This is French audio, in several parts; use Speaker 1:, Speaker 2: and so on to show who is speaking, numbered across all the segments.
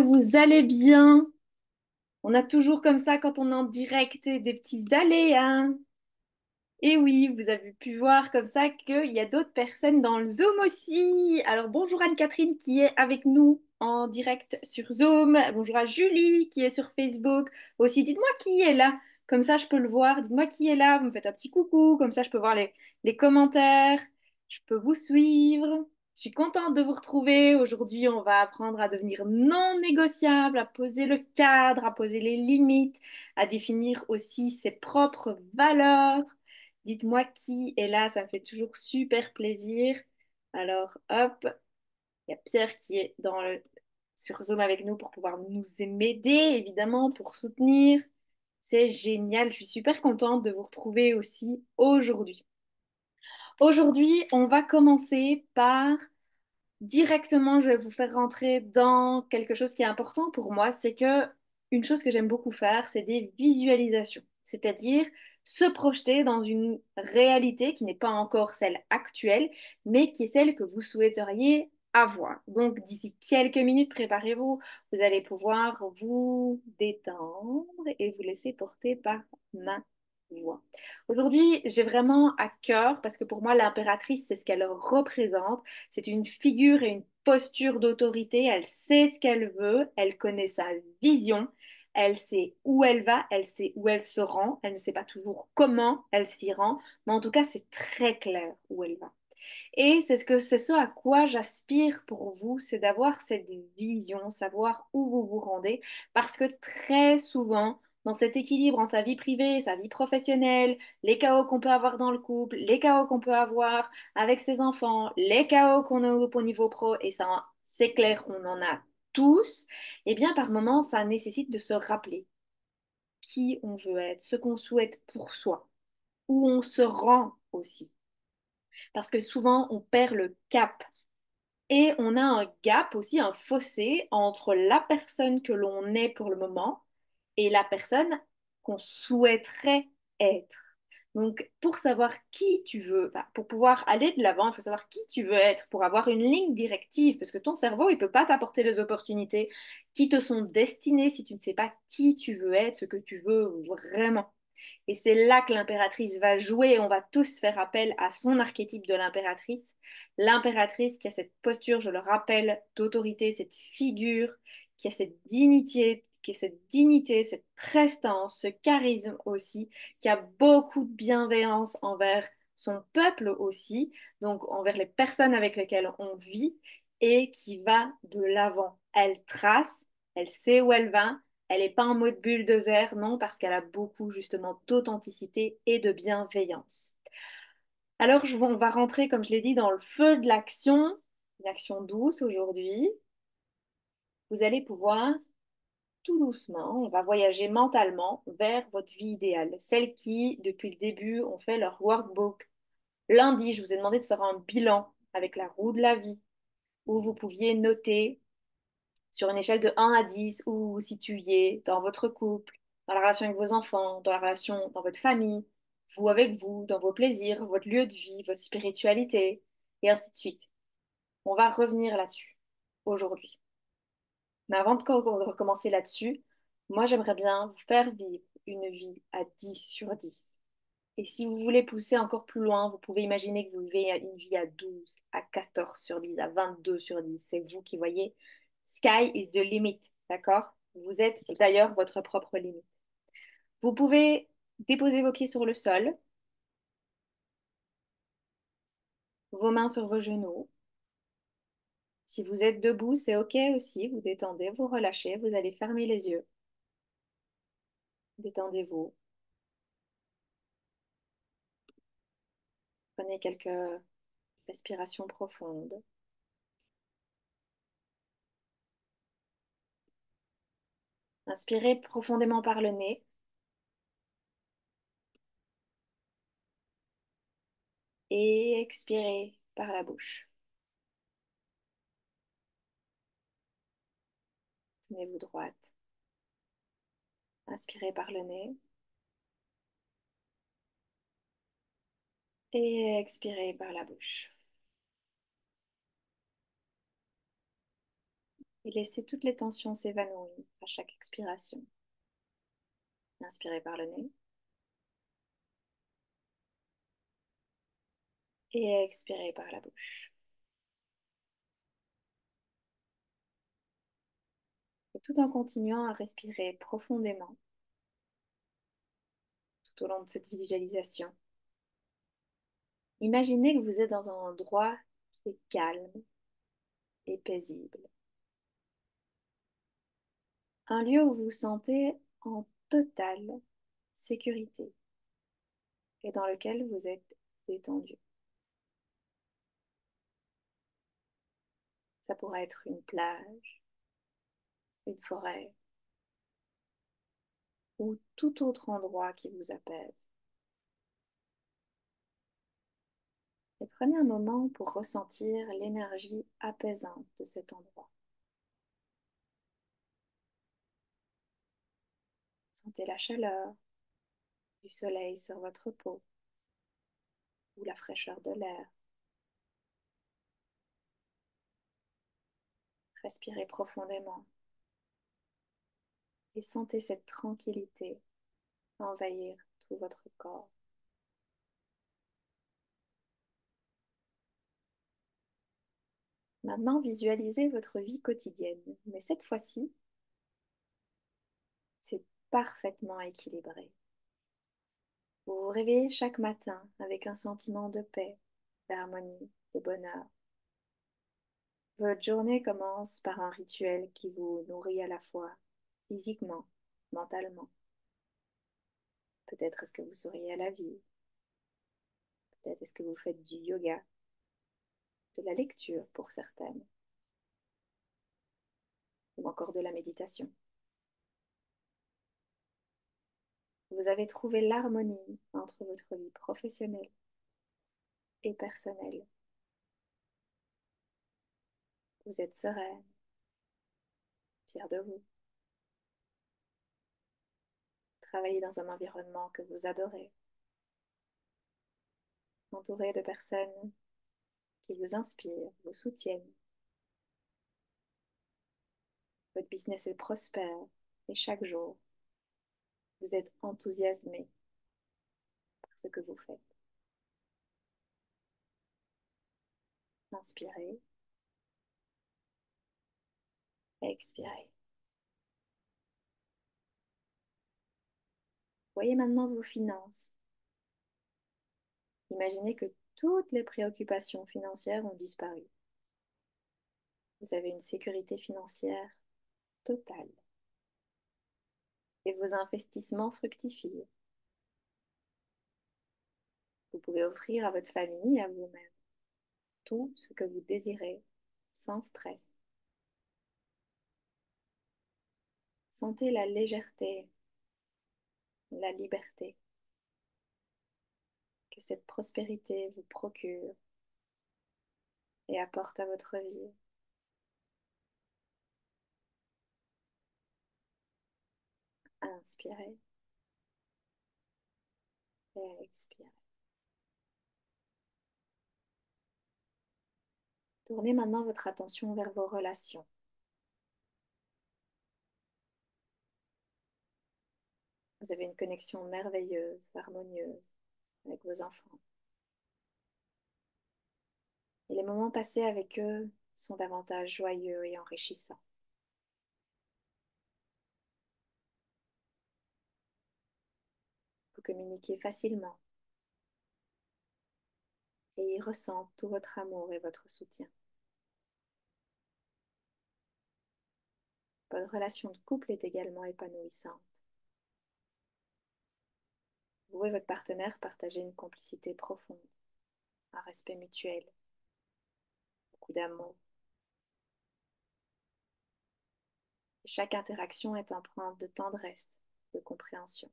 Speaker 1: que vous allez bien. On a toujours comme ça quand on est en direct des petits aléas. Et oui, vous avez pu voir comme ça qu'il y a d'autres personnes dans le Zoom aussi. Alors bonjour Anne-Catherine qui est avec nous en direct sur Zoom. Bonjour à Julie qui est sur Facebook. Aussi, dites-moi qui est là. Comme ça, je peux le voir. Dites-moi qui est là. Vous me faites un petit coucou. Comme ça, je peux voir les commentaires. Je peux vous suivre. Je suis contente de vous retrouver. Aujourd'hui, on va apprendre à devenir non négociable, à poser le cadre, à poser les limites, à définir aussi ses propres valeurs. Dites-moi qui est là, ça me fait toujours super plaisir. Alors, hop, il y a Pierre qui est sur Zoom avec nous pour pouvoir nous m'aider, évidemment, pour soutenir. C'est génial, je suis super contente de vous retrouver aussi aujourd'hui. Aujourd'hui, on va commencer par directement, je vais vous faire rentrer dans quelque chose qui est important pour moi, c'est que une chose que j'aime beaucoup faire, c'est des visualisations, c'est-à-dire se projeter dans une réalité qui n'est pas encore celle actuelle, mais qui est celle que vous souhaiteriez avoir. Donc, d'ici quelques minutes, préparez-vous, vous allez pouvoir vous détendre et vous laisser porter par ma voix. Aujourd'hui, j'ai vraiment à cœur, parce que pour moi, l'impératrice, c'est ce qu'elle représente. C'est une figure et une posture d'autorité. Elle sait ce qu'elle veut, elle connaît sa vision, elle sait où elle va, elle sait où elle se rend. Elle ne sait pas toujours comment elle s'y rend, mais en tout cas, c'est très clair où elle va. Et c'est ce à quoi j'aspire pour vous, c'est d'avoir cette vision, savoir où vous vous rendez, parce que très souvent, dans cet équilibre entre sa vie privée et sa vie professionnelle, les chaos qu'on peut avoir dans le couple, les chaos qu'on peut avoir avec ses enfants, les chaos qu'on a au niveau pro, et ça, c'est clair, on en a tous, et bien par moments, ça nécessite de se rappeler qui on veut être, ce qu'on souhaite pour soi, où on se rend aussi. Parce que souvent, on perd le cap. Et on a un gap aussi, un fossé entre la personne que l'on est pour le moment et la personne qu'on souhaiterait être. Donc, pour savoir qui tu veux, enfin, pour pouvoir aller de l'avant, il faut savoir qui tu veux être, pour avoir une ligne directive, parce que ton cerveau, il ne peut pas t'apporter les opportunités qui te sont destinées si tu ne sais pas qui tu veux être, ce que tu veux vraiment. Et c'est là que l'impératrice va jouer. On va tous faire appel à son archétype de l'impératrice. L'impératrice qui a cette posture, je le rappelle, d'autorité, cette figure, qui a cette dignité, cette prestance, ce charisme aussi, qui a beaucoup de bienveillance envers son peuple aussi, donc envers les personnes avec lesquelles on vit, et qui va de l'avant. Elle trace, elle sait où elle va, elle n'est pas en mode bulldozer, non, parce qu'elle a beaucoup justement d'authenticité et de bienveillance. Alors, on va rentrer, comme je l'ai dit, dans le feu de l'action, une action douce aujourd'hui. Vous allez pouvoir, tout doucement, on va voyager mentalement vers votre vie idéale, celle qui, depuis le début, ont fait leur workbook. Lundi, je vous ai demandé de faire un bilan avec la roue de la vie, où vous pouviez noter sur une échelle de 1 à 10 où vous vous situiez dans votre couple, dans la relation avec vos enfants, dans la relation dans votre famille, vous avec vous, dans vos plaisirs, votre lieu de vie, votre spiritualité, et ainsi de suite. On va revenir là-dessus aujourd'hui. Mais avant de recommencer là-dessus, moi j'aimerais bien vous faire vivre une vie à 10 sur 10. Et si vous voulez pousser encore plus loin, vous pouvez imaginer que vous vivez une vie à 12, à 14 sur 10, à 22 sur 10. C'est vous qui voyez. Sky is the limit, d'accord? Vous êtes d'ailleurs votre propre limite. Vous pouvez déposer vos pieds sur le sol, vos mains sur vos genoux. Si vous êtes debout, c'est OK aussi. Vous détendez, vous relâchez, vous allez fermer les yeux. Détendez-vous. Prenez quelques respirations profondes. Inspirez profondément par le nez et expirez par la bouche. Tenez-vous droite. Inspirez par le nez et expirez par la bouche. Et laissez toutes les tensions s'évanouir à chaque expiration. Inspirez par le nez et expirez par la bouche. Et tout en continuant à respirer profondément tout au long de cette visualisation. Imaginez que vous êtes dans un endroit qui est calme et paisible. Un lieu où vous vous sentez en totale sécurité et dans lequel vous êtes détendu. Ça pourrait être une plage, une forêt ou tout autre endroit qui vous apaise. Et prenez un moment pour ressentir l'énergie apaisante de cet endroit. Sentez la chaleur du soleil sur votre peau ou la fraîcheur de l'air. Respirez profondément et sentez cette tranquillité envahir tout votre corps. Maintenant, visualisez votre vie quotidienne, mais cette fois-ci, c'est parfaitement équilibré. Vous vous réveillez chaque matin avec un sentiment de paix, d'harmonie, de bonheur. Votre journée commence par un rituel qui vous nourrit à la fois physiquement, mentalement. Peut-être est-ce que vous souriez à la vie, peut-être est-ce que vous faites du yoga, de la lecture pour certaines, ou encore de la méditation. Vous avez trouvé l'harmonie entre votre vie professionnelle et personnelle. Vous êtes sereine, fière de vous. Travaillez dans un environnement que vous adorez, entouré de personnes qui vous inspirent, vous soutiennent. Votre business est prospère et chaque jour, vous êtes enthousiasmé par ce que vous faites. Inspirez, expirez. Voyez maintenant vos finances. Imaginez que toutes les préoccupations financières ont disparu. Vous avez une sécurité financière totale et vos investissements fructifient. Vous pouvez offrir à votre famille et à vous-même tout ce que vous désirez sans stress. Sentez la légèreté, la liberté que cette prospérité vous procure et apporte à votre vie. Inspirez et expirez. Tournez maintenant votre attention vers vos relations. Vous avez une connexion merveilleuse, harmonieuse avec vos enfants. Et les moments passés avec eux sont davantage joyeux et enrichissants. Vous communiquez facilement et ils ressentent tout votre amour et votre soutien. Votre relation de couple est également épanouissante. Vous et votre partenaire partagez une complicité profonde, un respect mutuel, beaucoup d'amour. Et chaque interaction est empreinte de tendresse, de compréhension.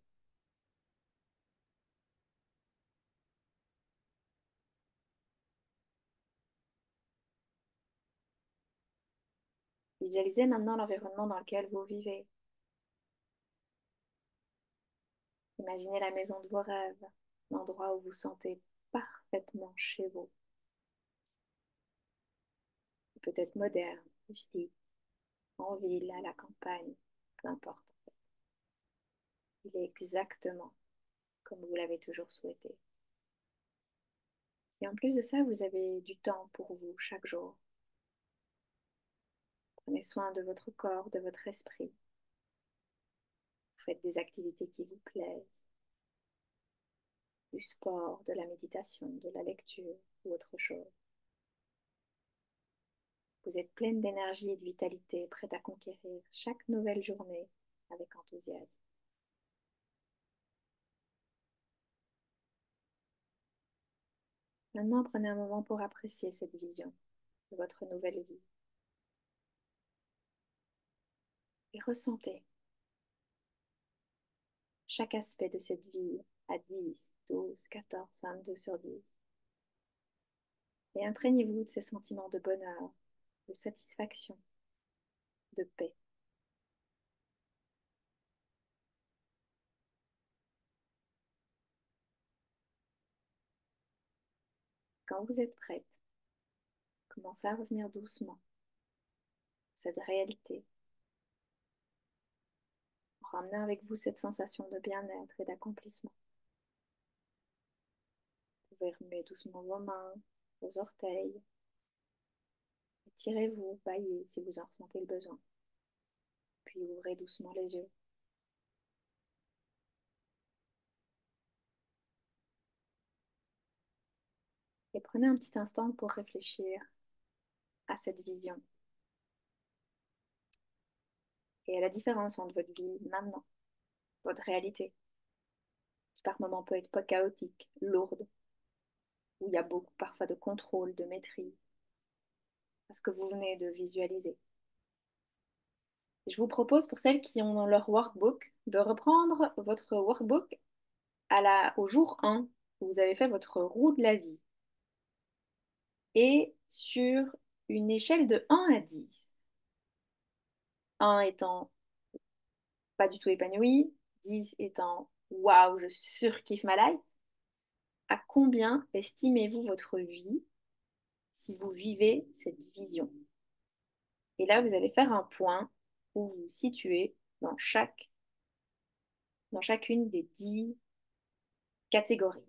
Speaker 1: Visualisez maintenant l'environnement dans lequel vous vivez. Imaginez la maison de vos rêves, l'endroit où vous sentez parfaitement chez vous. Peut-être moderne, rustique, en ville, à la campagne, peu importe. Il est exactement comme vous l'avez toujours souhaité. Et en plus de ça, vous avez du temps pour vous chaque jour. Prenez soin de votre corps, de votre esprit. Faites des activités qui vous plaisent, du sport, de la méditation, de la lecture ou autre chose. Vous êtes pleine d'énergie et de vitalité, prête à conquérir chaque nouvelle journée avec enthousiasme. Maintenant, prenez un moment pour apprécier cette vision de votre nouvelle vie et ressentez chaque aspect de cette vie à 10, 12, 14, 22 sur 10. Et imprégnez-vous de ces sentiments de bonheur, de satisfaction, de paix. Quand vous êtes prête, commencez à revenir doucement à cette réalité, pour ramener avec vous cette sensation de bien-être et d'accomplissement. Vous pouvez remuer doucement vos mains, vos orteils. Étirez-vous, baillez si vous en ressentez le besoin. Puis ouvrez doucement les yeux. Et prenez un petit instant pour réfléchir à cette vision et à la différence entre votre vie maintenant, votre réalité, qui par moments peut être pas chaotique, lourde, où il y a beaucoup parfois de contrôle, de maîtrise, à ce que vous venez de visualiser. Je vous propose pour celles qui ont leur workbook de reprendre votre workbook au jour 1 où vous avez fait votre roue de la vie et sur une échelle de 1 à 10, 1 étant pas du tout épanoui, 10 étant waouh, je surkiffe ma life, à combien estimez-vous votre vie si vous vivez cette vision? Et là, vous allez faire un point où vous vous situez dans chacune des 10 catégories.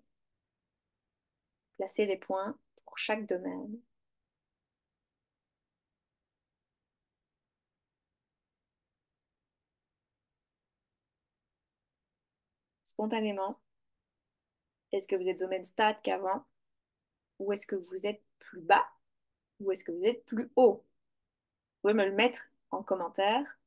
Speaker 1: Placez les points pour chaque domaine. Spontanément, est-ce que vous êtes au même stade qu'avant? Ou est-ce que vous êtes plus bas? Ou est-ce que vous êtes plus haut? Vous pouvez me le mettre en commentaire.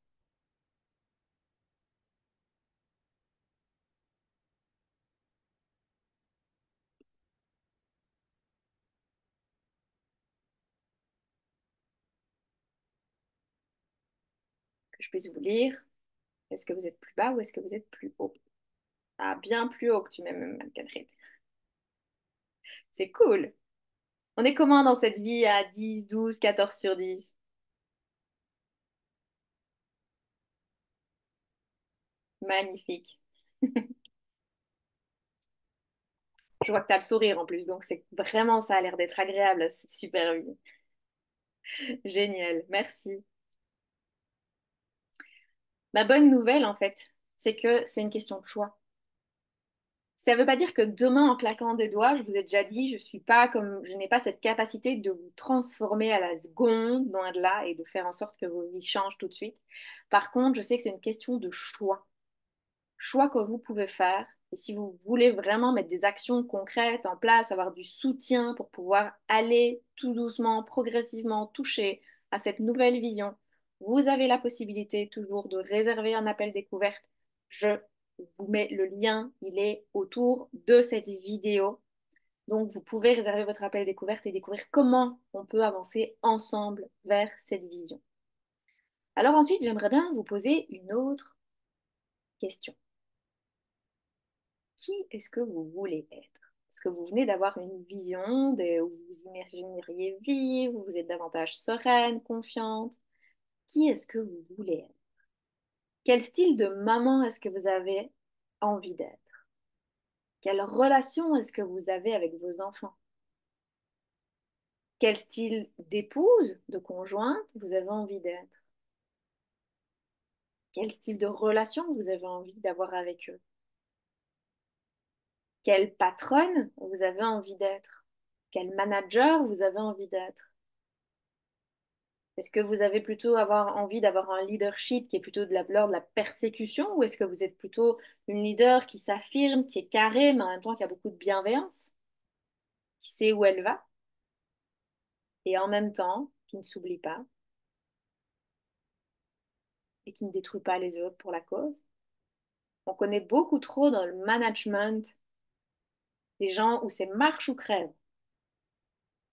Speaker 1: Que je puisse vous lire. Est-ce que vous êtes plus bas ou est-ce que vous êtes plus haut? Ah, bien plus haut que tu m'aimes, Catherine. C'est cool. On est comment dans cette vie à 10, 12, 14 sur 10? Magnifique. Je vois que tu as le sourire en plus, donc c'est vraiment ça a l'air d'être agréable, cette super vie. Génial, merci. Ma bonne nouvelle, en fait, c'est que c'est une question de choix. Ça ne veut pas dire que demain, en claquant des doigts, je vous ai déjà dit, je n'ai pas cette capacité de vous transformer à la seconde, loin de là, et de faire en sorte que vos vies changent tout de suite. Par contre, je sais que c'est une question de choix. Choix que vous pouvez faire. Et si vous voulez vraiment mettre des actions concrètes en place, avoir du soutien pour pouvoir aller tout doucement, progressivement toucher à cette nouvelle vision, vous avez la possibilité toujours de réserver un appel découverte. Je vous mets le lien, il est autour de cette vidéo. Donc, vous pouvez réserver votre appel découverte et découvrir comment on peut avancer ensemble vers cette vision. Alors ensuite, j'aimerais bien vous poser une autre question. Qui est-ce que vous voulez être? Parce que vous venez d'avoir une vision où vous vous imagineriez vivre, où vous êtes davantage sereine, confiante. Qui est-ce que vous voulez être? Quel style de maman est-ce que vous avez envie d'être? Quelle relation est-ce que vous avez avec vos enfants? Quel style d'épouse, de conjointe vous avez envie d'être? Quel style de relation vous avez envie d'avoir avec eux? Quelle patronne vous avez envie d'être? Quel manager vous avez envie d'être? Est-ce que vous avez plutôt avoir envie d'avoir un leadership qui est plutôt de l'ordre de la persécution ou est-ce que vous êtes plutôt une leader qui s'affirme, qui est carrée, mais en même temps qui a beaucoup de bienveillance, qui sait où elle va et en même temps qui ne s'oublie pas et qui ne détruit pas les autres pour la cause? On connaît beaucoup trop dans le management des gens où c'est marche ou crève.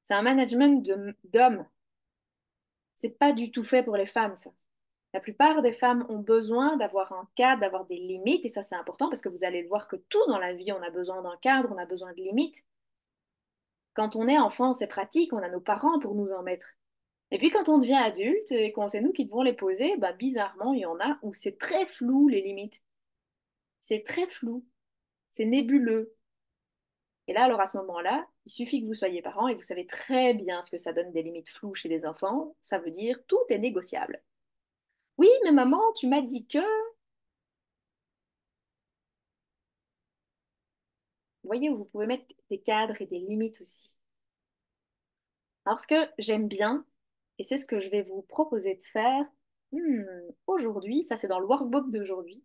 Speaker 1: C'est un management d'hommes. C'est pas du tout fait pour les femmes, ça. La plupart des femmes ont besoin d'avoir un cadre, d'avoir des limites, et ça c'est important parce que vous allez le voir que tout dans la vie, on a besoin d'un cadre, on a besoin de limites. Quand on est enfant, c'est pratique, on a nos parents pour nous en mettre. Et puis quand on devient adulte et qu'on c'est nous qui devons les poser, bah, bizarrement, il y en a où c'est très flou les limites. C'est très flou, c'est nébuleux. Et là, alors à ce moment-là, il suffit que vous soyez parent et vous savez très bien ce que ça donne des limites floues chez les enfants. Ça veut dire tout est négociable. Oui, mais maman, tu m'as dit que... Vous voyez, vous pouvez mettre des cadres et des limites aussi. Alors, ce que j'aime bien, et c'est ce que je vais vous proposer de faire aujourd'hui, ça c'est dans le workbook d'aujourd'hui,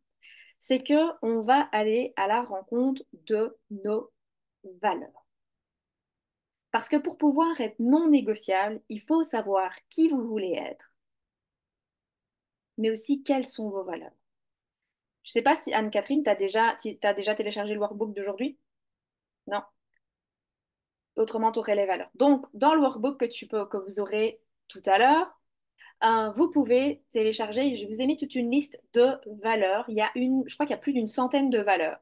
Speaker 1: c'est que on va aller à la rencontre de nos valeurs. Parce que pour pouvoir être non négociable, il faut savoir qui vous voulez être, mais aussi quelles sont vos valeurs. Je ne sais pas si Anne-Catherine, t'as déjà téléchargé le workbook d'aujourd'hui? Non. Autrement, tu aurais les valeurs. Donc, dans le workbook que vous aurez tout à l'heure, vous pouvez télécharger, je vous ai mis toute une liste de valeurs. Je crois qu'il y a plus d'une centaine de valeurs.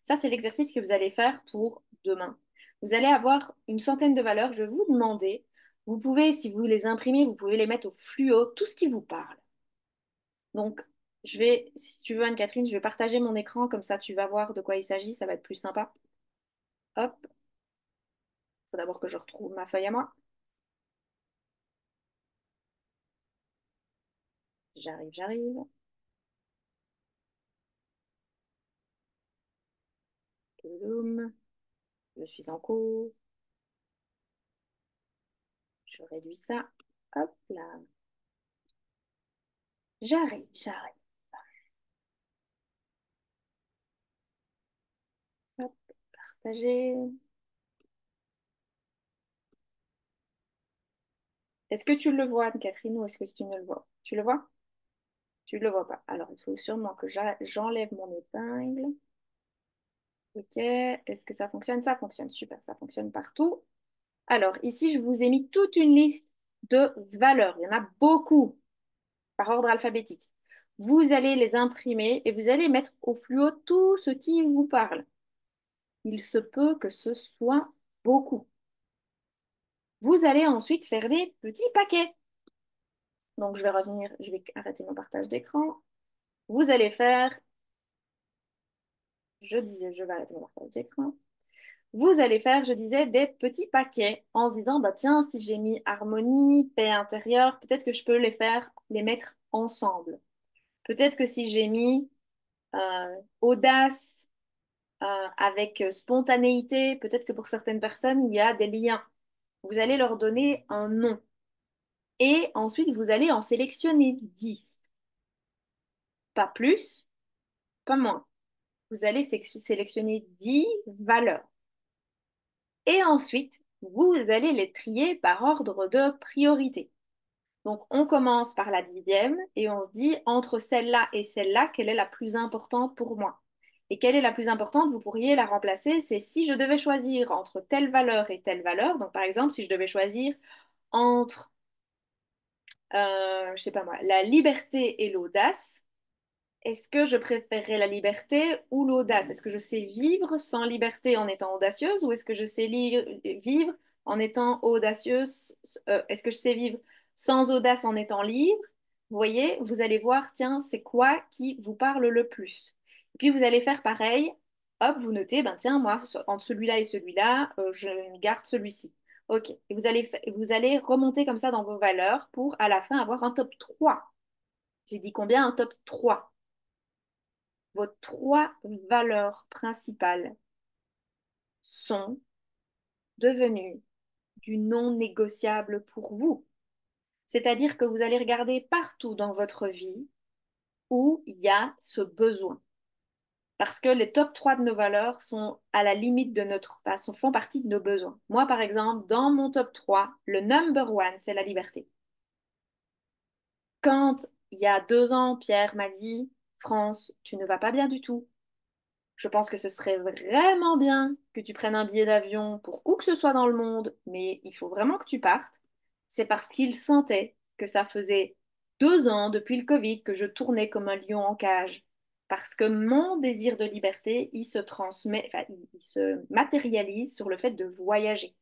Speaker 1: Ça, c'est l'exercice que vous allez faire pour demain. Vous allez avoir une centaine de valeurs. Je vais vous demander, vous pouvez, si vous les imprimez, vous pouvez les mettre au fluo, tout ce qui vous parle. Donc, si tu veux, Anne-Catherine, je vais partager mon écran, comme ça tu vas voir de quoi il s'agit, ça va être plus sympa. Hop, il faut d'abord que je retrouve ma feuille à moi. J'arrive, j'arrive. Touloum. Je suis en cours. Je réduis ça. Hop là. J'arrive, j'arrive. Hop, partager. Est-ce que tu le vois, Anne-Catherine, ou est-ce que tu ne le vois? Tu le vois? Tu ne le vois pas. Alors, il faut sûrement que j'enlève mon épingle. Ok. Est-ce que ça fonctionne? Ça fonctionne. Super, ça fonctionne partout. Alors, ici, je vous ai mis toute une liste de valeurs. Il y en a beaucoup par ordre alphabétique. Vous allez les imprimer et vous allez mettre au fluo tout ce qui vous parle. Il se peut que ce soit beaucoup. Vous allez ensuite faire des petits paquets. Donc, je vais revenir, je vais arrêter mon partage d'écran. Vous allez faire, je disais, je vais arrêter mon partage d'écran. Vous allez faire, je disais, des petits paquets en se disant, bah tiens, si j'ai mis harmonie, paix intérieure, peut-être que je peux les mettre ensemble. Peut-être que si j'ai mis audace avec spontanéité, peut-être que pour certaines personnes, il y a des liens. Vous allez leur donner un nom. Et ensuite, vous allez en sélectionner 10. Pas plus, pas moins. Vous allez sélectionner 10 valeurs. Et ensuite, vous allez les trier par ordre de priorité. Donc, on commence par la 10e et on se dit, entre celle-là et celle-là, quelle est la plus importante pour moi? Et quelle est la plus importante? Vous pourriez la remplacer, c'est si je devais choisir entre telle valeur et telle valeur. Donc, par exemple, si je devais choisir entre, je sais pas moi, la liberté et l'audace, est-ce que je préférerais la liberté ou l'audace? Est-ce que je sais vivre sans liberté en étant audacieuse ou est-ce que je sais vivre en étant audacieuse? Est-ce que je sais vivre sans audace en étant libre? Vous voyez, vous allez voir, tiens, c'est quoi qui vous parle le plus? Et puis vous allez faire pareil. Hop, vous notez, ben tiens, moi, entre celui-là et celui-là, je garde celui-ci. OK. Et vous allez remonter comme ça dans vos valeurs pour à la fin avoir un top 3. J'ai dit combien? Un top 3. vos trois valeurs principales sont devenues du non négociable pour vous. C'est-à-dire que vous allez regarder partout dans votre vie où il y a ce besoin. Parce que les top 3 de nos valeurs sont à la limite de notre, enfin, font partie de nos besoins. Moi, par exemple, dans mon top 3, le number one, c'est la liberté. Quand il y a 2 ans, Pierre m'a dit, France, tu ne vas pas bien du tout. Je pense que ce serait vraiment bien que tu prennes un billet d'avion pour où que ce soit dans le monde, mais il faut vraiment que tu partes. C'est parce qu'il sentait que ça faisait 2 ans depuis le Covid que je tournais comme un lion en cage. Parce que mon désir de liberté, il se transmet, enfin, il se matérialise sur le fait de voyager.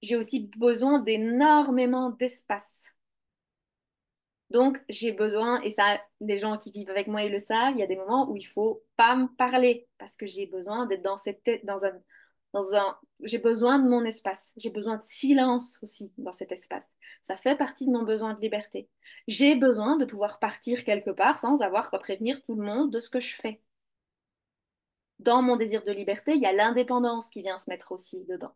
Speaker 1: J'ai aussi besoin d'énormément d'espace. Donc, j'ai besoin, et ça, les gens qui vivent avec moi, ils le savent, il y a des moments où il faut pas me parler parce que j'ai besoin d'être dans cette tête, j'ai besoin de mon espace. J'ai besoin de silence aussi dans cet espace. Ça fait partie de mon besoin de liberté. J'ai besoin de pouvoir partir quelque part sans avoir à prévenir tout le monde de ce que je fais. Dans mon désir de liberté, il y a l'indépendance qui vient se mettre aussi dedans.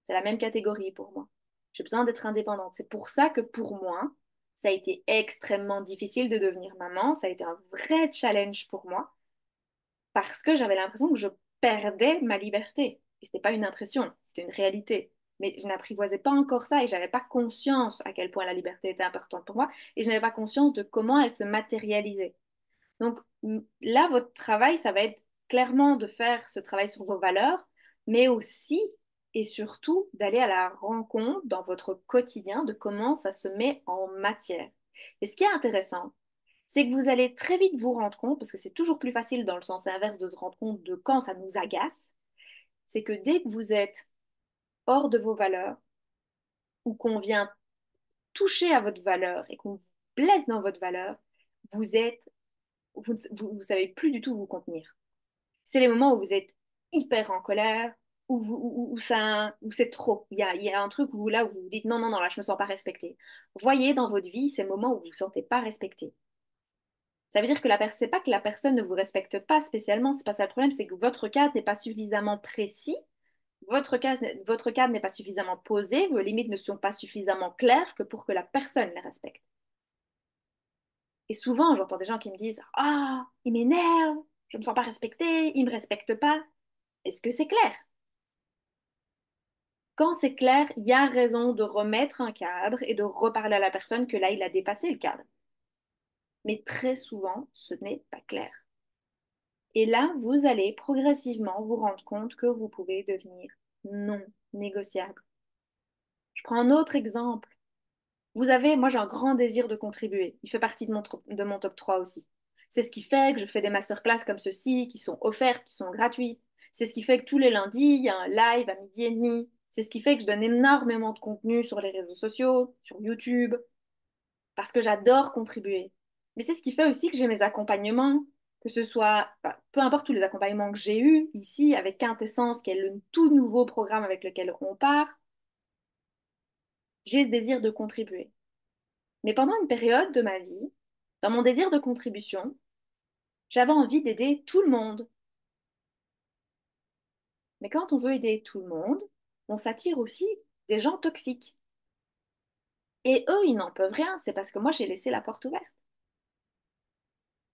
Speaker 1: C'est la même catégorie pour moi. J'ai besoin d'être indépendante. C'est pour ça que pour moi, ça a été extrêmement difficile de devenir maman. Ça a été un vrai challenge pour moi parce que j'avais l'impression que je perdais ma liberté. Et c'était pas une impression, c'était une réalité. Mais je n'apprivoisais pas encore ça et j'avais pas conscience à quel point la liberté était importante pour moi et je n'avais pas conscience de comment elle se matérialisait. Donc là, votre travail, ça va être clairement de faire ce travail sur vos valeurs, mais aussi et surtout d'aller à la rencontre dans votre quotidien de comment ça se met en matière. Et ce qui est intéressant, c'est que vous allez très vite vous rendre compte, parce que c'est toujours plus facile dans le sens inverse de se rendre compte de quand ça nous agace, c'est que dès que vous êtes hors de vos valeurs ou qu'on vient toucher à votre valeur et qu'on vous blesse dans votre valeur, vous êtes, vous savez plus du tout vous contenir. C'est les moments où vous êtes hyper en colère, où c'est trop. Il y a un truc où là où vous vous dites non, non, non, là, je me sens pas respectée. Voyez dans votre vie ces moments où vous vous sentez pas respecté. Ça veut dire que c'est pas que la personne ne vous respecte pas spécialement, c'est pas ça le problème, c'est que votre cadre n'est pas suffisamment précis, votre cadre n'est pas suffisamment posé, vos limites ne sont pas suffisamment claires que pour que la personne les respecte. Et souvent, j'entends des gens qui me disent ah, il m'énerve, je me sens pas respectée, il me respecte pas. Est-ce que c'est clair? Quand c'est clair, il y a raison de remettre un cadre et de reparler à la personne que là, il a dépassé le cadre. Mais très souvent, ce n'est pas clair. Et là, vous allez progressivement vous rendre compte que vous pouvez devenir non négociable. Je prends un autre exemple. Moi j'ai un grand désir de contribuer. Il fait partie de mon top 3 aussi. C'est ce qui fait que je fais des masterclass comme ceci, qui sont offertes, qui sont gratuites. C'est ce qui fait que tous les lundis, il y a un live à 12h30. C'est ce qui fait que je donne énormément de contenu sur les réseaux sociaux, sur YouTube, parce que j'adore contribuer. Mais c'est ce qui fait aussi que j'ai mes accompagnements, que ce soit, bah, peu importe tous les accompagnements que j'ai eus ici avec Quintessence, qui est le tout nouveau programme avec lequel on part, j'ai ce désir de contribuer. Mais pendant une période de ma vie, dans mon désir de contribution, j'avais envie d'aider tout le monde. Mais quand on veut aider tout le monde, on s'attire aussi des gens toxiques. Et eux, ils n'en peuvent rien, c'est parce que moi, j'ai laissé la porte ouverte.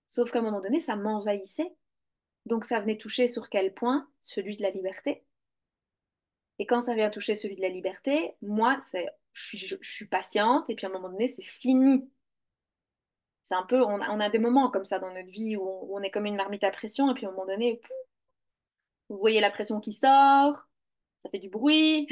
Speaker 1: Sauf qu'à un moment donné, ça m'envahissait. Donc ça venait toucher sur quel point? Celui de la liberté. Et quand ça vient toucher celui de la liberté, moi, je suis patiente et puis à un moment donné, c'est fini. C'est un peu, on a des moments comme ça dans notre vie où on est comme une marmite à pression et puis à un moment donné, pouf, vous voyez la pression qui sort, ça fait du bruit,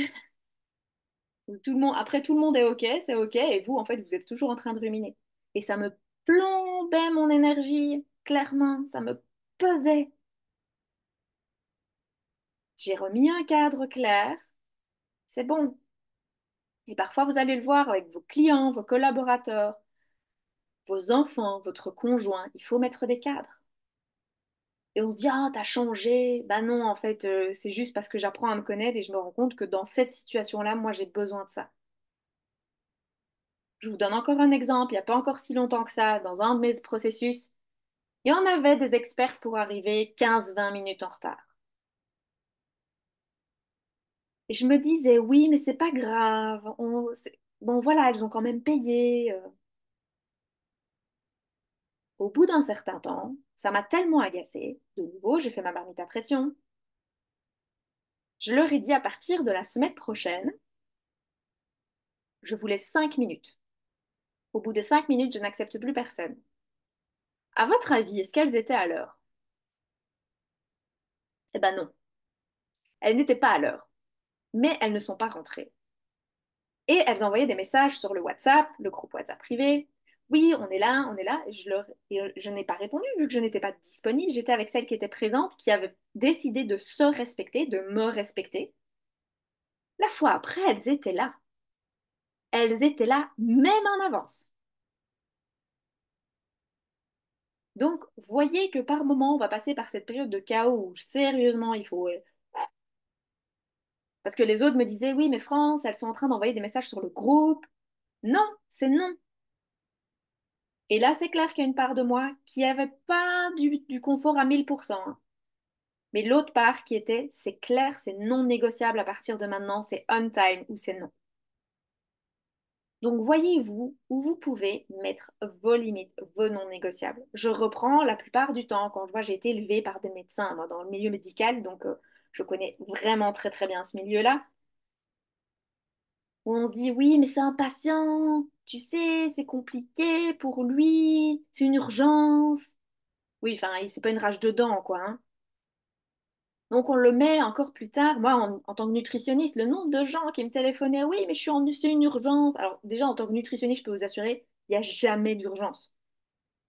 Speaker 1: après tout le monde est OK, c'est OK et vous, en fait, vous êtes toujours en train de ruminer. Et ça me plombait mon énergie, clairement, ça me pesait. J'ai remis un cadre clair, c'est bon. Et parfois, vous allez le voir avec vos clients, vos collaborateurs, vos enfants, votre conjoint. Il faut mettre des cadres. Et on se dit, ah, t'as changé. Bah non, en fait, c'est juste parce que j'apprends à me connaître et je me rends compte que dans cette situation-là, moi, j'ai besoin de ça. Je vous donne encore un exemple. Il n'y a pas encore si longtemps que ça, dans un de mes processus, Et on avait des experts pour arriver 15-20 minutes en retard. Et je me disais, oui, mais c'est pas grave. Bon, voilà, elles ont quand même payé. Au bout d'un certain temps, ça m'a tellement agacée. De nouveau, j'ai fait ma marmite à pression. Je leur ai dit à partir de la semaine prochaine, je vous laisse 5 minutes. Au bout des 5 minutes, je n'accepte plus personne. À votre avis, est-ce qu'elles étaient à l'heure? Eh ben non, elles n'étaient pas à l'heure, mais elles ne sont pas rentrées. Et elles envoyaient des messages sur le WhatsApp, le groupe WhatsApp privé. Oui, on est là, on est là. Je n'ai pas répondu vu que je n'étais pas disponible. J'étais avec celles qui étaient présentes, qui avaient décidé de se respecter, de me respecter. La fois après, elles étaient là. Elles étaient là, même en avance. Donc, voyez que par moment, on va passer par cette période de chaos où sérieusement, il faut. Parce que les autres me disaient, oui, mais France, elles sont en train d'envoyer des messages sur le groupe. Non, c'est non. Et là, c'est clair qu'il y a une part de moi qui n'avait pas du confort à 1000%, hein. Mais l'autre part qui était, c'est clair, c'est non négociable à partir de maintenant, c'est on time ou c'est non. Donc voyez-vous où vous pouvez mettre vos limites, vos non négociables. Je reprends la plupart du temps quand je vois j'ai été élevée par des médecins, moi, dans le milieu médical, donc je connais vraiment très très bien ce milieu-là, où on se dit oui, mais c'est un patient, tu sais, c'est compliqué pour lui, c'est une urgence. Oui, enfin, c'est pas une rage de dents, quoi, hein. Donc on le met encore plus tard. Moi, en tant que nutritionniste, le nombre de gens qui me téléphonaient, oui, mais c'est une urgence. Alors déjà, en tant que nutritionniste, je peux vous assurer, il n'y a jamais d'urgence.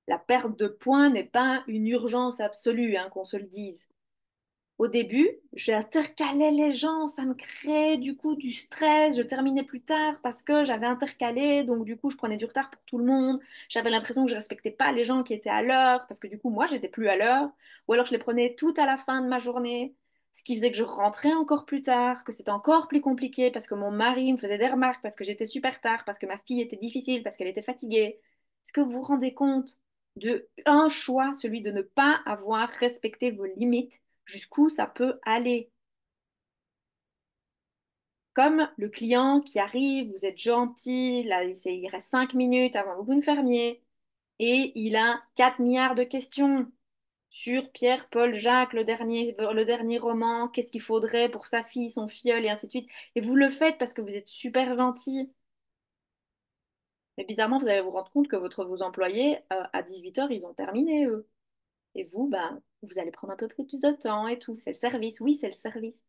Speaker 1: La perte de poids n'est pas une urgence absolue, hein, qu'on se le dise. Au début, j'intercalais les gens, ça me créait du coup du stress, je terminais plus tard parce que j'avais intercalé, donc du coup je prenais du retard pour tout le monde, j'avais l'impression que je respectais pas les gens qui étaient à l'heure, parce que du coup moi j'étais plus à l'heure, ou alors je les prenais tout à la fin de ma journée, ce qui faisait que je rentrais encore plus tard, que c'était encore plus compliqué parce que mon mari me faisait des remarques, parce que j'étais super tard, parce que ma fille était difficile, parce qu'elle était fatiguée. Est-ce que vous vous rendez compte de un choix, celui de ne pas avoir respecté vos limites? Jusqu'où ça peut aller. Comme le client qui arrive, vous êtes gentil, là, il reste 5 minutes avant que vous ne fermiez, et il a 4 milliards de questions sur Pierre, Paul, Jacques, le dernier roman, qu'est-ce qu'il faudrait pour sa fille, son filleul, et ainsi de suite. Et vous le faites parce que vous êtes super gentil. Mais bizarrement, vous allez vous rendre compte que vos employés, à 18 heures, ils ont terminé, eux. Et vous, ben, vous allez prendre un peu plus de temps et tout. C'est le service. Oui, c'est le service.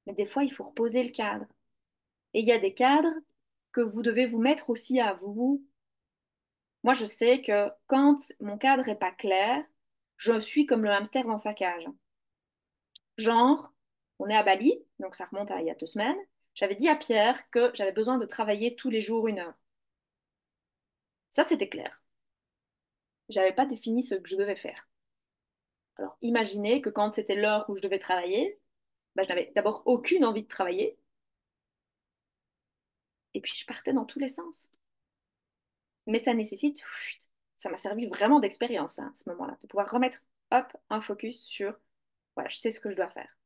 Speaker 1: Mais des fois, il faut reposer le cadre. Et il y a des cadres que vous devez vous mettre aussi à vous. Moi, je sais que quand mon cadre n'est pas clair, je suis comme le hamster dans sa cage. Genre, on est à Bali, donc ça remonte à il y a 2 semaines. J'avais dit à Pierre que j'avais besoin de travailler tous les jours 1 heure. Ça, c'était clair. J'avais pas défini ce que je devais faire. Alors, imaginez que quand c'était l'heure où je devais travailler, bah, je n'avais d'abord aucune envie de travailler, et puis je partais dans tous les sens. Mais ça nécessite, ça m'a servi vraiment d'expérience, hein, à ce moment-là, de pouvoir remettre, hop, un focus sur, voilà, je sais ce que je dois faire.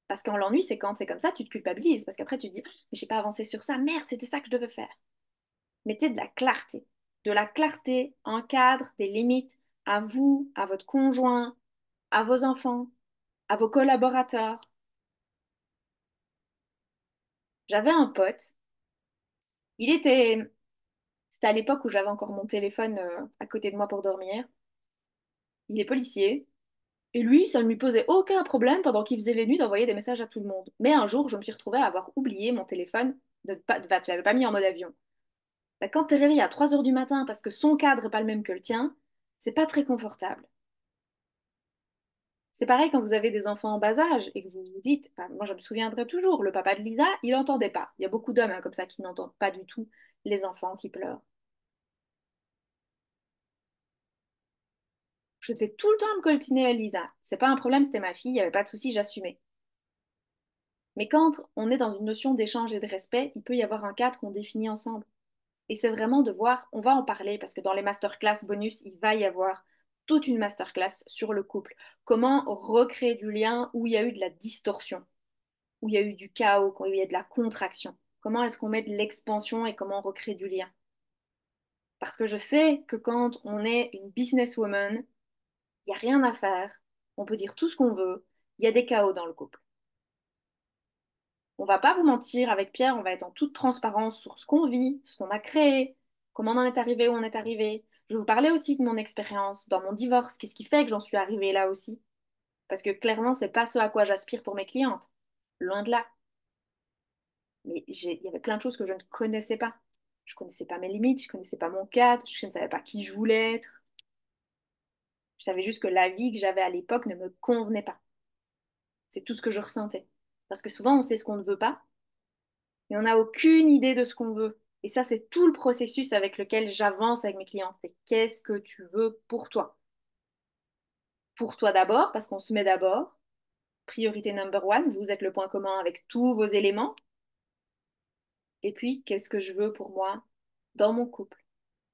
Speaker 1: Parce que l'ennui, c'est quand c'est comme ça, tu te culpabilises, parce qu'après tu te dis, mais j'ai pas avancé sur ça, merde, c'était ça que je devais faire. Mettez de la clarté, un cadre, des limites à vous, à votre conjoint, à vos enfants, à vos collaborateurs. J'avais un pote, il était, c'était à l'époque où j'avais encore mon téléphone à côté de moi pour dormir. Il est policier. Et lui, ça ne lui posait aucun problème pendant qu'il faisait les nuits d'envoyer des messages à tout le monde. Mais un jour, je me suis retrouvée à avoir oublié mon téléphone, je l'avais pas mis en mode avion. Bah, quand t'es réveillé à 3 heures du matin parce que son cadre n'est pas le même que le tien, c'est pas très confortable. C'est pareil quand vous avez des enfants en bas âge et que vous vous dites, enfin, moi je me souviendrai toujours, le papa de Lisa, il n'entendait pas. Il y a beaucoup d'hommes, hein, comme ça qui n'entendent pas du tout les enfants qui pleurent. Je devais tout le temps me coltiner à Lisa. C'est pas un problème, c'était ma fille, il n'y avait pas de souci, j'assumais. Mais quand on est dans une notion d'échange et de respect, il peut y avoir un cadre qu'on définit ensemble. Et c'est vraiment de voir, on va en parler parce que dans les masterclass bonus, il va y avoir toute une masterclass sur le couple. Comment recréer du lien où il y a eu de la distorsion, où il y a eu du chaos, où il y a de la contraction. Comment est-ce qu'on met de l'expansion et comment on recrée du lien? Parce que je sais que quand on est une businesswoman, il n'y a rien à faire. On peut dire tout ce qu'on veut. Il y a des chaos dans le couple. On va pas vous mentir, avec Pierre, on va être en toute transparence sur ce qu'on vit, ce qu'on a créé, comment on en est arrivé où on est arrivé. Je vais vous parler aussi de mon expérience dans mon divorce, qu'est-ce qui fait que j'en suis arrivée là aussi. Parce que clairement, c'est pas ce à quoi j'aspire pour mes clientes. Loin de là. Mais il y avait plein de choses que je ne connaissais pas. Je connaissais pas mes limites, je connaissais pas mon cadre, je ne savais pas qui je voulais être. Je savais juste que la vie que j'avais à l'époque ne me convenait pas. C'est tout ce que je ressentais. Parce que souvent, on sait ce qu'on ne veut pas, mais on n'a aucune idée de ce qu'on veut. Et ça, c'est tout le processus avec lequel j'avance avec mes clients. C'est qu'est-ce que tu veux pour toi? Pour toi d'abord, parce qu'on se met d'abord. Priorité number one, vous êtes le point commun avec tous vos éléments. Et puis, qu'est-ce que je veux pour moi dans mon couple?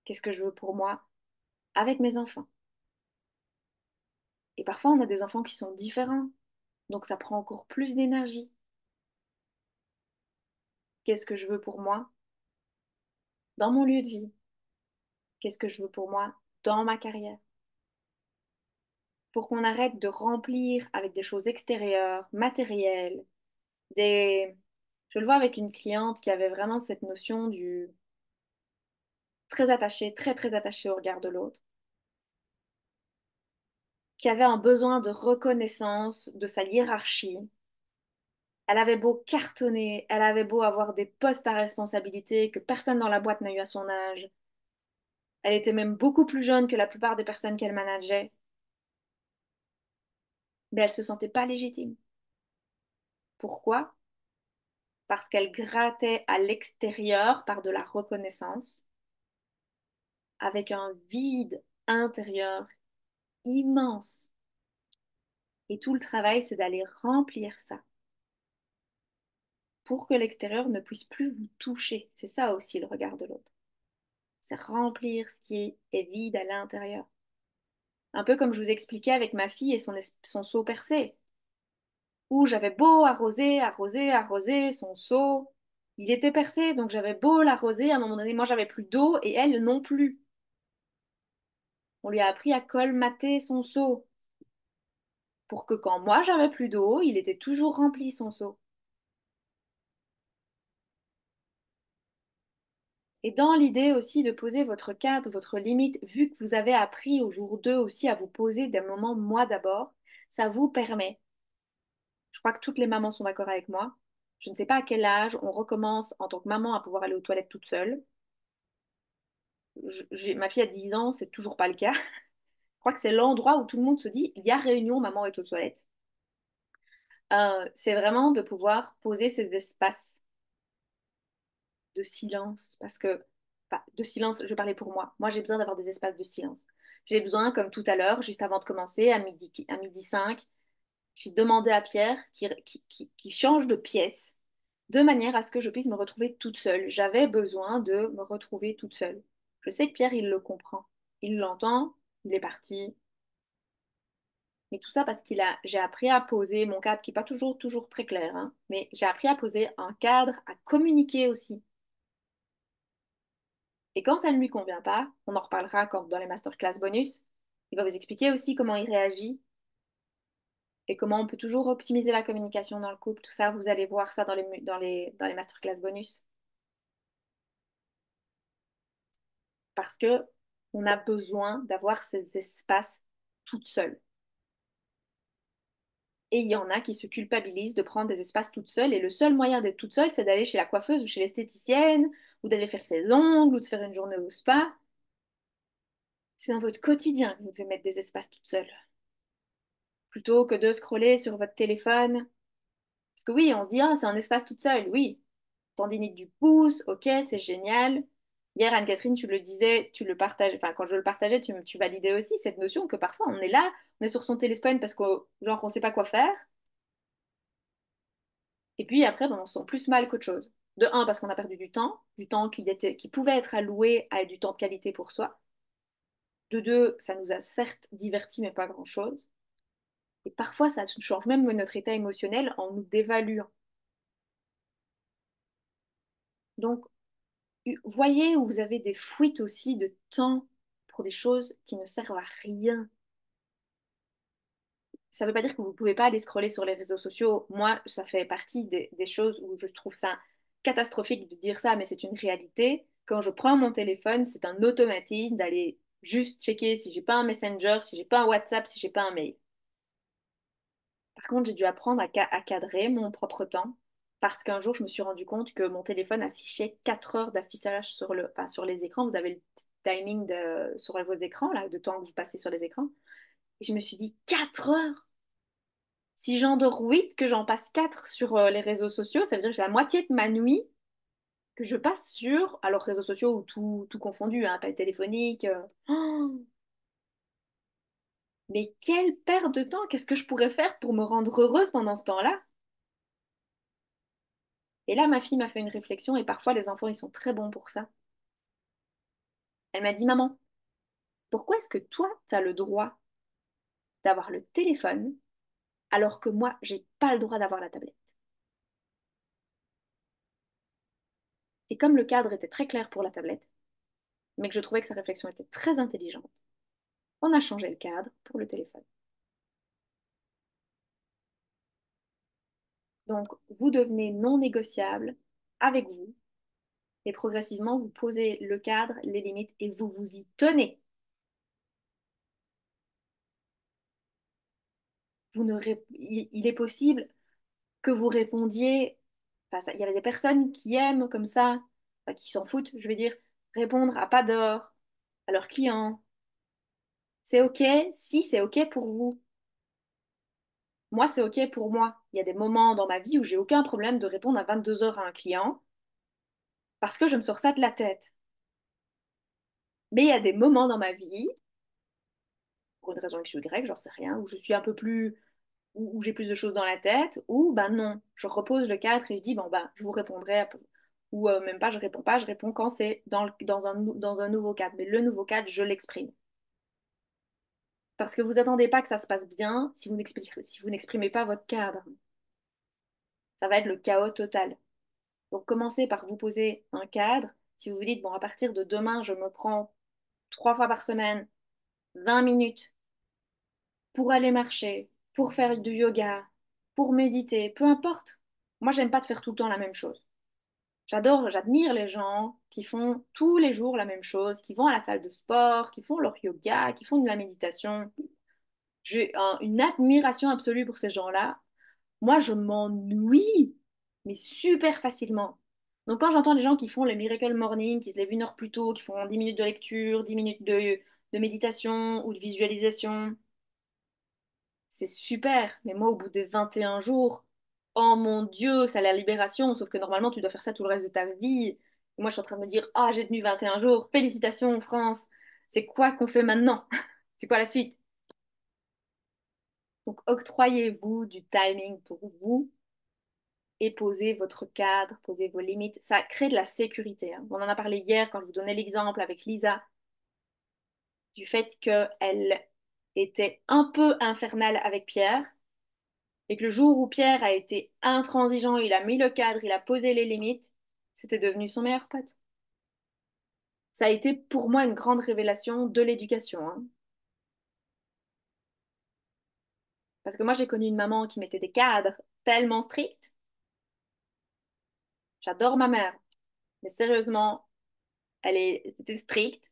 Speaker 1: Qu'est-ce que je veux pour moi avec mes enfants? Et parfois, on a des enfants qui sont différents. Donc, ça prend encore plus d'énergie. Qu'est-ce que je veux pour moi dans mon lieu de vie? Qu'est-ce que je veux pour moi dans ma carrière? Pour qu'on arrête de remplir avec des choses extérieures, matérielles, des... Je le vois avec une cliente qui avait vraiment cette notion du très attaché, très très attaché au regard de l'autre, qui avait un besoin de reconnaissance de sa hiérarchie. Elle avait beau cartonner, elle avait beau avoir des postes à responsabilité que personne dans la boîte n'a eu à son âge. Elle était même beaucoup plus jeune que la plupart des personnes qu'elle manageait, mais elle se sentait pas légitime. Pourquoi? Parce qu'elle grattait à l'extérieur par de la reconnaissance, avec un vide intérieur immense. Et tout le travail, c'est d'aller remplir ça pour que l'extérieur ne puisse plus vous toucher. C'est ça aussi le regard de l'autre. C'est remplir ce qui est vide à l'intérieur. Un peu comme je vous expliquais avec ma fille et son seau percé, où j'avais beau arroser, arroser, arroser son seau. Il était percé, donc j'avais beau l'arroser, à un moment donné, moi j'avais plus d'eau et elle non plus. On lui a appris à colmater son seau pour que quand moi j'avais plus d'eau, il était toujours rempli son seau. Et dans l'idée aussi de poser votre cadre, votre limite, vu que vous avez appris au jour 2 aussi à vous poser des moments moi d'abord, ça vous permet, je crois que toutes les mamans sont d'accord avec moi, je ne sais pas à quel âge on recommence en tant que maman à pouvoir aller aux toilettes toute seule. Ma fille a 10 ans, c'est toujours pas le cas. Je crois que c'est l'endroit où tout le monde se dit, il y a réunion, maman est aux toilettes. C'est vraiment de pouvoir poser ces espaces de silence, parce que, enfin, de silence, je parlais pour moi. Moi, j'ai besoin d'avoir des espaces de silence. J'ai besoin, comme tout à l'heure, juste avant de commencer, à midi 5, j'ai demandé à Pierre qui change de pièce de manière à ce que je puisse me retrouver toute seule. J'avais besoin de me retrouver toute seule. Je sais que Pierre, il le comprend. Il l'entend, il est parti. Mais tout ça parce j'ai appris à poser mon cadre, qui n'est pas toujours très clair, hein, mais j'ai appris à poser un cadre, à communiquer aussi. Et quand ça ne lui convient pas, on en reparlera quand, dans les masterclass bonus, il va vous expliquer aussi comment il réagit et comment on peut toujours optimiser la communication dans le couple. Tout ça, vous allez voir ça dans les masterclass bonus. Parce que on a besoin d'avoir ces espaces toute seule. Et il y en a qui se culpabilisent de prendre des espaces toute seule. Et le seul moyen d'être toute seule, c'est d'aller chez la coiffeuse ou chez l'esthéticienne, ou d'aller faire ses ongles, ou de faire une journée au spa. C'est dans votre quotidien que vous pouvez mettre des espaces toute seule. Plutôt que de scroller sur votre téléphone. Parce que oui, on se dit, ah, c'est un espace toute seule. Oui, tendinite du pouce, ok, c'est génial. Hier, Anne-Catherine, tu le disais, tu le partages, enfin, quand je le partageais, tu validais aussi cette notion que parfois on est là, on est sur son téléphone parce qu'on genre, on sait pas quoi faire. Et puis après, ben, on se sent plus mal qu'autre chose. De un, parce qu'on a perdu du temps qui pouvait être alloué à du temps de qualité pour soi. De deux, ça nous a certes divertis, mais pas grand-chose. Et parfois, ça change même notre état émotionnel en nous dévaluant. Donc, voyez où vous avez des fuites aussi de temps pour des choses qui ne servent à rien. Ça ne veut pas dire que vous ne pouvez pas aller scroller sur les réseaux sociaux. Moi, ça fait partie des choses où je trouve ça catastrophique de dire ça, mais c'est une réalité. Quand je prends mon téléphone, c'est un automatisme d'aller juste checker si j'ai pas un Messenger, si j'ai pas un WhatsApp, si j'ai pas un mail. Par contre, j'ai dû apprendre à cadrer mon propre temps parce qu'un jour, je me suis rendu compte que mon téléphone affichait 4 heures d'affichage enfin, sur les écrans. Vous avez le timing sur vos écrans, là, de temps que vous passez sur les écrans. Et je me suis dit, 4 heures? Si j'en dors 8, que j'en passe 4 sur les réseaux sociaux, ça veut dire que j'ai la moitié de ma nuit que je passe sur, alors réseaux sociaux ou tout confondu, hein, appel téléphonique. Oh, mais quelle perte de temps! Qu'est-ce que je pourrais faire pour me rendre heureuse pendant ce temps-là? Et là, ma fille m'a fait une réflexion, et parfois les enfants, ils sont très bons pour ça. Elle m'a dit, maman, pourquoi est-ce que toi, tu as le droit d'avoir le téléphone alors que moi, j'ai pas le droit d'avoir la tablette? Et comme le cadre était très clair pour la tablette, mais que je trouvais que sa réflexion était très intelligente, on a changé le cadre pour le téléphone. Donc, vous devenez non négociable avec vous et progressivement, vous posez le cadre, les limites et vous vous y tenez. Il est possible que vous répondiez. Enfin, il y avait des personnes qui aiment comme ça, enfin, qui s'en foutent, je vais dire, répondre à pas d'heure à leurs clients. C'est OK si c'est OK pour vous. Moi, c'est OK pour moi. Il y a des moments dans ma vie où j'ai aucun problème de répondre à 22 heures à un client parce que je me sors ça de la tête. Mais il y a des moments dans ma vie, pour une raison X ou Y, j'en sais rien, où je suis un peu plus, où j'ai plus de choses dans la tête, ou ben non, je repose le cadre et je dis, bon ben, je vous répondrai, ou même pas, je réponds pas, je réponds quand c'est dans un nouveau cadre. Mais le nouveau cadre, je l'exprime. Parce que vous attendez pas que ça se passe bien si vous n'exprimez pas votre cadre. Ça va être le chaos total. Donc commencez par vous poser un cadre. Si vous vous dites, bon, à partir de demain, je me prends 3 fois par semaine, 20 minutes pour aller marcher, pour faire du yoga, pour méditer, peu importe. Moi, j'aime pas de faire tout le temps la même chose. J'admire les gens qui font tous les jours la même chose, qui vont à la salle de sport, qui font leur yoga, qui font de la méditation. J'ai une admiration absolue pour ces gens-là. Moi, je m'ennuie, mais super facilement. Donc, quand j'entends les gens qui font le Miracle Morning, qui se lèvent 1 heure plus tôt, qui font 10 minutes de lecture, 10 minutes de méditation ou de visualisation, c'est super, mais moi, au bout des 21 jours, oh mon Dieu, c'est la libération, sauf que normalement, tu dois faire ça tout le reste de ta vie. Et moi, je suis en train de me dire, ah, j'ai tenu 21 jours, félicitations, France. C'est quoi qu'on fait maintenant? C'est quoi la suite? Donc, octroyez-vous du timing pour vous et posez votre cadre, posez vos limites. Ça crée de la sécurité, hein. On en a parlé hier quand je vous donnais l'exemple avec Lisa, du fait qu'elle était un peu infernale avec Pierre. Et que le jour où Pierre a été intransigeant, il a mis le cadre, il a posé les limites, c'était devenu son meilleur pote. Ça a été pour moi une grande révélation de l'éducation, hein. Parce que moi, j'ai connu une maman qui mettait des cadres tellement stricts. J'adore ma mère, mais sérieusement, c'était strict.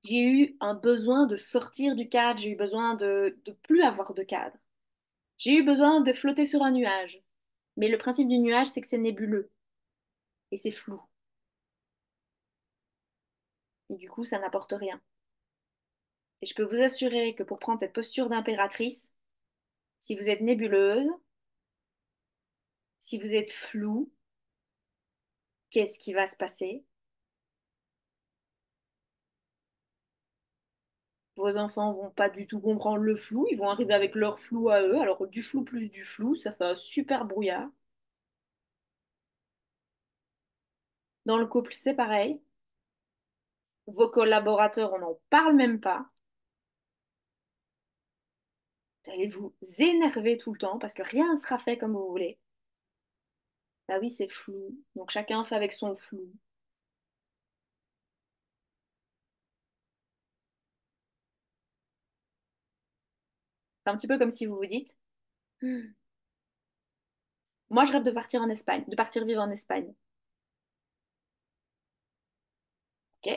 Speaker 1: J'ai eu un besoin de sortir du cadre, j'ai eu besoin de plus avoir de cadre. J'ai eu besoin de flotter sur un nuage. Mais le principe du nuage, c'est que c'est nébuleux et c'est flou. Et du coup, ça n'apporte rien. Et je peux vous assurer que pour prendre cette posture d'impératrice, si vous êtes nébuleuse, si vous êtes flou, qu'est-ce qui va se passer? Vos enfants vont pas du tout comprendre le flou, ils vont arriver avec leur flou à eux. Alors du flou plus du flou, ça fait un super brouillard. Dans le couple, c'est pareil. Vos collaborateurs, on n'en parle même pas. Vous allez vous énerver tout le temps parce que rien ne sera fait comme vous voulez. Bah oui, c'est flou. Donc chacun fait avec son flou. C'est un petit peu comme si vous vous dites, Hmm, moi je rêve de partir en Espagne, de partir vivre en Espagne. Ok,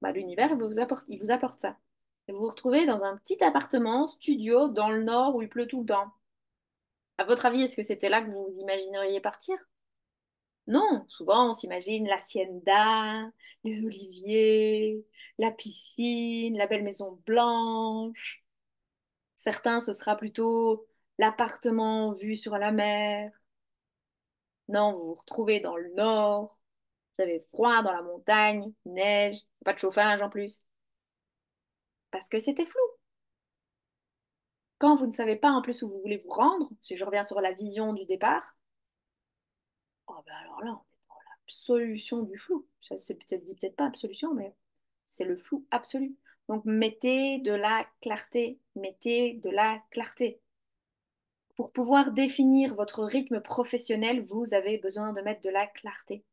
Speaker 1: bah l'univers il vous apporte ça. Et vous vous retrouvez dans un petit appartement, studio, dans le nord où il pleut tout le temps. À votre avis, est-ce que c'était là que vous vous imagineriez partir? Non, souvent on s'imagine l'hacienda, les oliviers, la piscine, la belle maison blanche. Certains, ce sera plutôt l'appartement vu sur la mer. Non, vous vous retrouvez dans le nord, vous avez froid dans la montagne, neige, pas de chauffage en plus, parce que c'était flou. Quand vous ne savez pas en plus où vous voulez vous rendre, si je reviens sur la vision du départ, oh ben alors là, on est dans l'absolution du flou. Ça se dit peut-être pas absolution, mais c'est le flou absolu. Donc mettez de la clarté, mettez de la clarté. Pour pouvoir définir votre rythme professionnel, vous avez besoin de mettre de la clarté.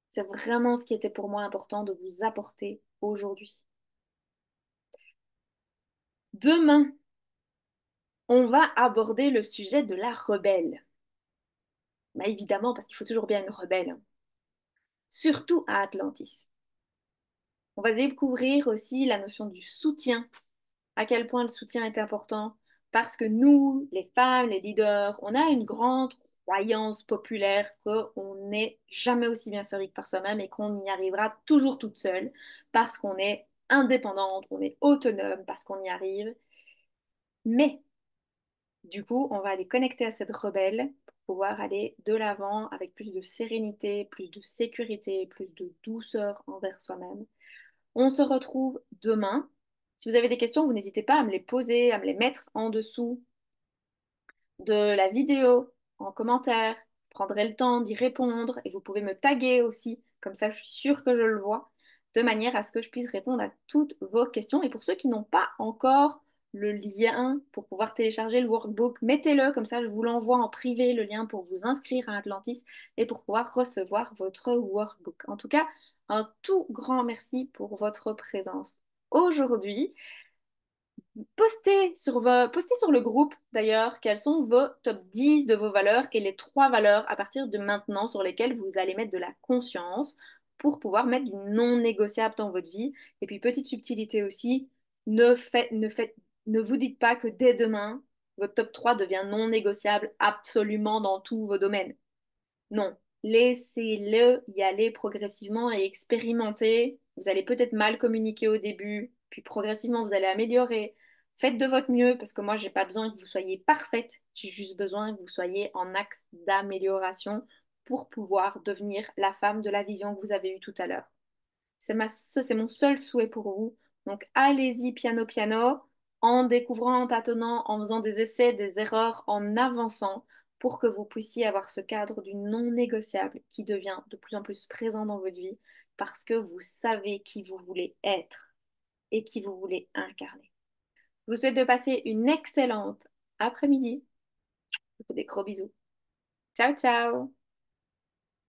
Speaker 1: C'est vraiment ce qui était pour moi important de vous apporter aujourd'hui. Demain, on va aborder le sujet de la rebelle. Bah évidemment, parce qu'il faut toujours bien une rebelle, hein. Surtout à Atlantis. On va découvrir aussi la notion du soutien, à quel point le soutien est important, parce que nous, les femmes, les leaders, on a une grande croyance populaire qu'on n'est jamais aussi bien servi que par soi-même et qu'on y arrivera toujours toute seule, parce qu'on est indépendante, on est autonome, parce qu'on y arrive. Mais du coup, on va aller connecter à cette rebelle pour pouvoir aller de l'avant avec plus de sérénité, plus de sécurité, plus de douceur envers soi-même. On se retrouve demain. Si vous avez des questions, vous n'hésitez pas à me les poser, à me les mettre en dessous de la vidéo, en commentaire. Je prendrai le temps d'y répondre et vous pouvez me taguer aussi, comme ça je suis sûre que je le vois, de manière à ce que je puisse répondre à toutes vos questions. Et pour ceux qui n'ont pas encore le lien pour pouvoir télécharger le workbook, mettez-le, comme ça je vous l'envoie en privé, le lien pour vous inscrire à Atlantis et pour pouvoir recevoir votre workbook. En tout cas, un tout grand merci pour votre présence aujourd'hui. Postez sur le groupe d'ailleurs quels sont vos top 10 de vos valeurs et les trois valeurs à partir de maintenant sur lesquelles vous allez mettre de la conscience pour pouvoir mettre du non négociable dans votre vie. Et puis petite subtilité aussi, ne vous dites pas que dès demain, votre top 3 devient non négociable absolument dans tous vos domaines. Non, laissez-le y aller progressivement et expérimenter. Vous allez peut-être mal communiquer au début, puis progressivement vous allez améliorer. Faites de votre mieux parce que moi, j'ai pas besoin que vous soyez parfaite. J'ai juste besoin que vous soyez en axe d'amélioration pour pouvoir devenir la femme de la vision que vous avez eue tout à l'heure. C'est mon seul souhait pour vous. Donc allez-y piano piano, en découvrant, en tâtonnant, en faisant des essais, des erreurs, en avançant pour que vous puissiez avoir ce cadre du non négociable qui devient de plus en plus présent dans votre vie parce que vous savez qui vous voulez être et qui vous voulez incarner. Je vous souhaite de passer une excellente après-midi. Je vous fais des gros bisous. Ciao, ciao!